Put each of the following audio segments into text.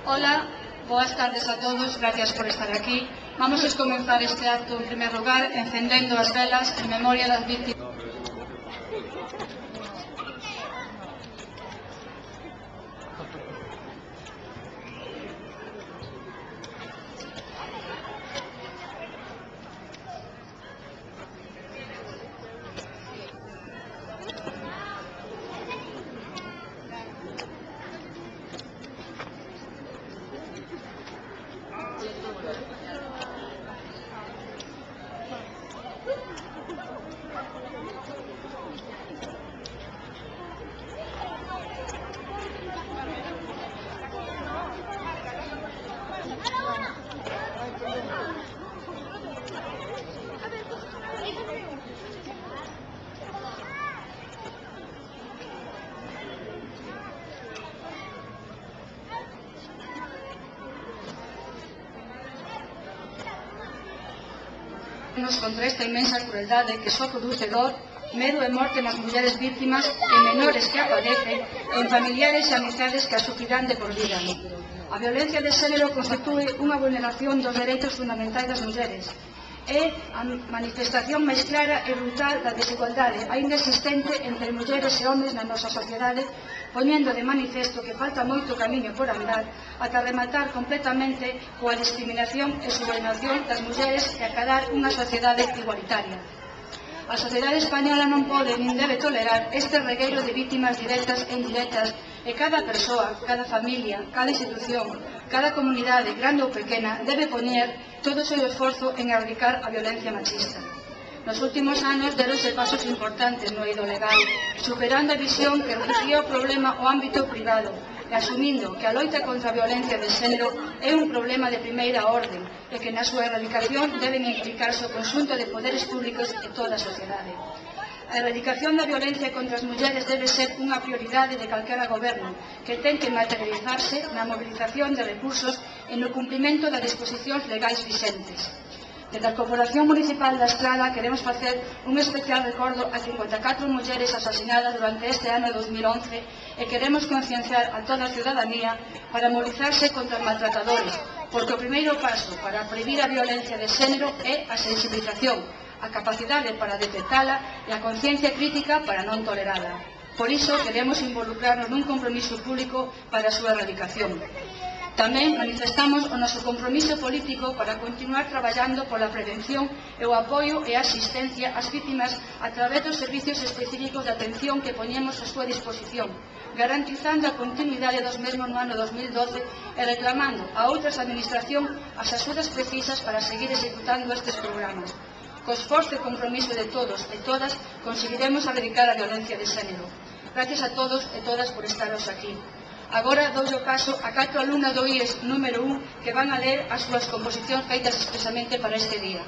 Hola, boas tardes a todos, gracias por estar aquí. Vamos a comenzar este acto en primer lugar encendendo as velas en memoria das víctimas. Contra esta inmensa crueldade que só produce dor, medo e morte nas mulleres víctimas, en menores que a padecen, en familiares e amizades que a sufrirán de por vida. A violencia de xénero constitúe unha vulneración dos dereitos fundamentais das mulleres. É a manifestación máis clara e brutal da desigualdade aínda existente entre mulleres e homes na nosa sociedade, poñendo de manifesto que falta moito camiño por andar ata rematar completamente coa discriminación e subordinación das mulleres e acadar unha sociedade igualitaria. A sociedade española non pode nin debe tolerar este regueiro de vítimas directas e indirectas e cada persoa, cada familia, cada institución, cada comunidade, grande ou pequena, debe poñer todo o seu esforzo en erradicar a violencia machista. Nos últimos anos deronse pasos importantes no eido legal, superando a visión que reducía o problema ao ámbito privado e asumindo que a loita contra a violencia de xénero é un problema de primeira orde e que na súa erradicación deben implicarse o conxunto de poderes públicos e toda a sociedade. A erradicación da violencia contra as mulleres debe ser unha prioridade de calquera goberno que ten que materializarse na mobilización de recursos e no cumprimento das disposicións legais vixentes. Desde a Corporación Municipal da Estrada queremos facer un especial recordo a 54 mulleres asasinadas durante este ano 2011 e queremos concienciar a toda a ciudadanía para mobilizarse contra os maltratadores, porque o primeiro paso para prohibir a violencia de xénero é a sensibilización, a capacidade para detectala e a conciencia crítica para non tolerala. Por iso queremos involucrarnos nun compromiso público para a súa erradicación. Tamén manifestamos o noso compromiso político para continuar traballando pola prevención e o apoio e a asistencia ás vítimas a través dos servicios específicos de atención que poñemos a súa disposición, garantizando a continuidade dos mesmos no ano 2012 e reclamando a outras administracións as axudas precisas para seguir executando estes programas. Co esforzo e compromiso de todos e todas conseguiremos erradicar a violencia de xénero. Gracias a todos e todas por estaros aquí. Agora dou o paso a 4 alumnas do IES número 1 que van a ler as súas composicións feitas expresamente para este día.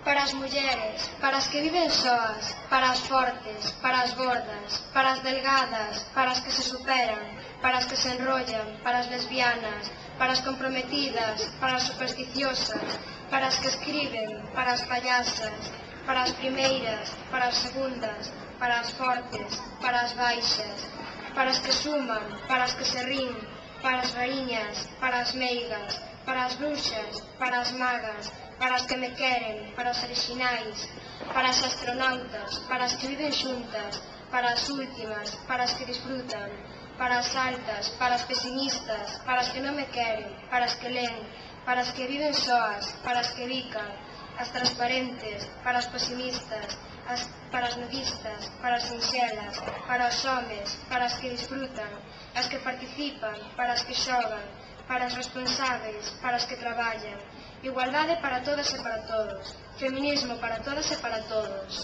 Para as mulleres, para as que viven soas, para as fortes, para as gordas, para as delgadas, para as que se superan, para as que se enrollan, para as lesbianas, para as comprometidas, para as supersticiosas, para as que escriben, para as payasas, para as primeiras, para as segundas, para as fortes, para as baixas, para as que suman, para as que se rin, para as raíñas, para as meigas, para as bruxas, para as magas, para as que me queren, para os orixinais, para as astronautas, para as que viven xuntas, para as últimas, para as que disfrutan, para as altas, para as pesimistas, para as que non me queren, para as que len, para as que viven soas, para as que bican, as transparentes, para as pesimistas, para as nudistas, para as sinxelas, para os homes, para as que disfrutan, as que participan, para as que xogan, para as responsáveis, para as que traballan. Igualdade para todas e para todos. Feminismo para todas e para todos.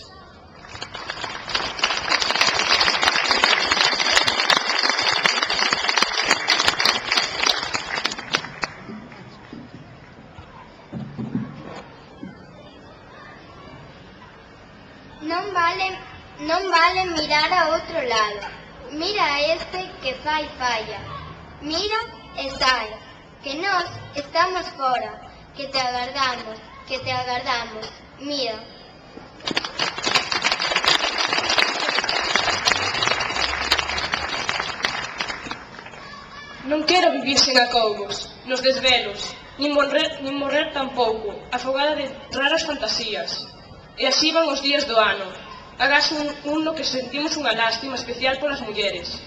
Non vale mirar a outro lado. Mira a este que fai falla. Mira e sai. Que nós estamos fora. Que te agardamos. Mira, Non quero vivir sen acougos, nos desvelos, nin morrer tampouco, afogada de raras fantasías. E así van os días do ano, agás un no que sentimos unha lástima especial polas mulleres.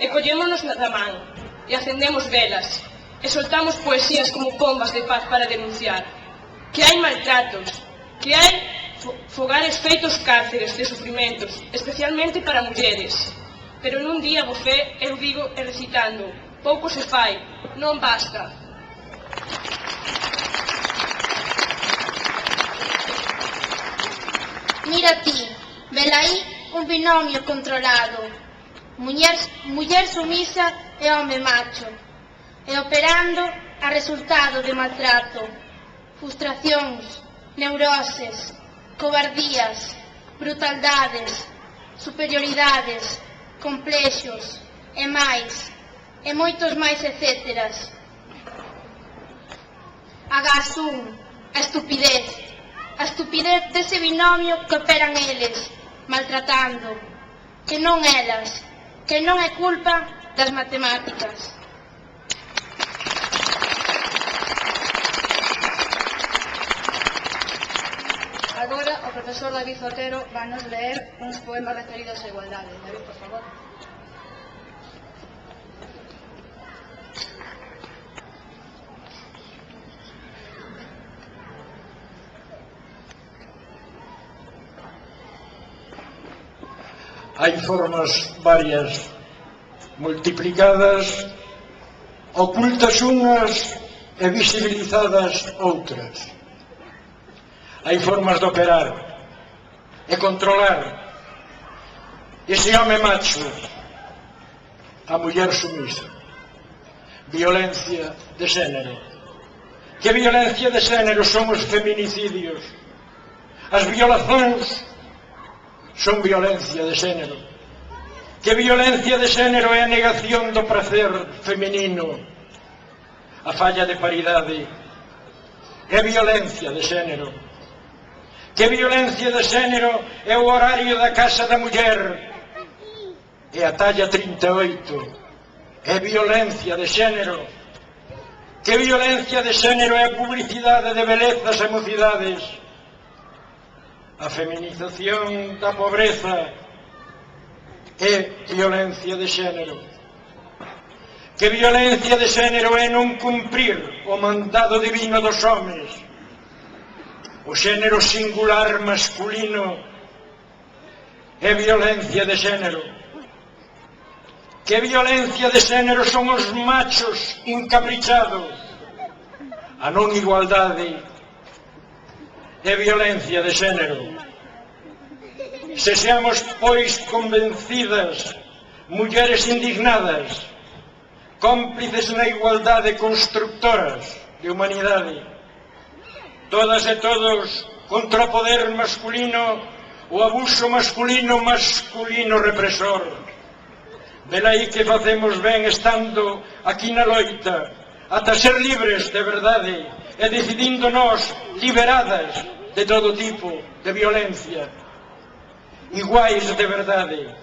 E collémonos da man, e acendemos velas, e soltamos poesías como pombas de paz para denunciar que hai maltratos, que hai fogares feitos cárceres de sufrimentos, especialmente para mulleres. Pero nun día bofé eu digo e recitando: pouco se fai, non basta. Mira ti, velaí un binomio controlado, muller sumisa e home macho, e operando a resultado de maltrato, frustracións, neuroses, cobardías, brutalidades, superioridades, complexos, e máis, e moitos máis etcéteras. Agás a estupidez dese binomio que operan eles, maltratando, que non elas, que non é culpa das matemáticas. Agora o profesor David Otero vanos ler uns poemas referidos á igualdade. David, por favor. Hai formas varias, multiplicadas, ocultas unhas e visibilizadas outras. Hai formas de operar e controlar ese home macho, a muller sumisa. Violencia de xénero. Que violencia de xénero son os feminicidios? As violacións son violencia de xénero. Que violencia de xénero é a negación do prazer feminino, a falla de paridade. É violencia de xénero. Que violencia de xénero é o horario da casa da muller e a talla 38. É violencia de xénero. Que violencia de xénero é a publicidade de belezas e mocidades. A feminización da pobreza é violencia de xénero. Que violencia de xénero é non cumprir o mandado divino dos homes. O xénero singular masculino é violencia de xénero. Que violencia de xénero son os machos encaprichados. A non igualdade é violencia de xénero. Se seamos, pois, convencidas, mulleres indignadas, cómplices na igualdade constructoras de humanidade, todas e todos contra o poder masculino, o abuso masculino represor. Velaí que facemos ben estando aquí na loita, ata ser libres de verdade e decidindo nós, liberadas de todo tipo de violencia, iguais de verdade,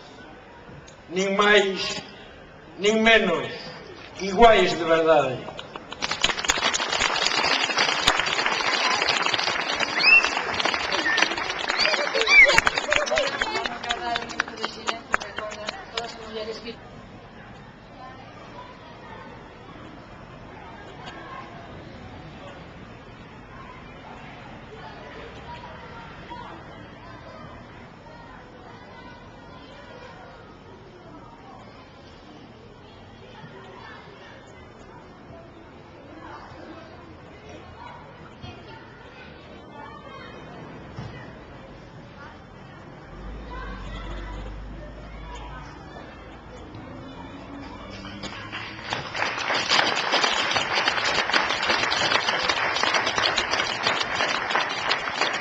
nin máis, nin menos, iguais de verdade.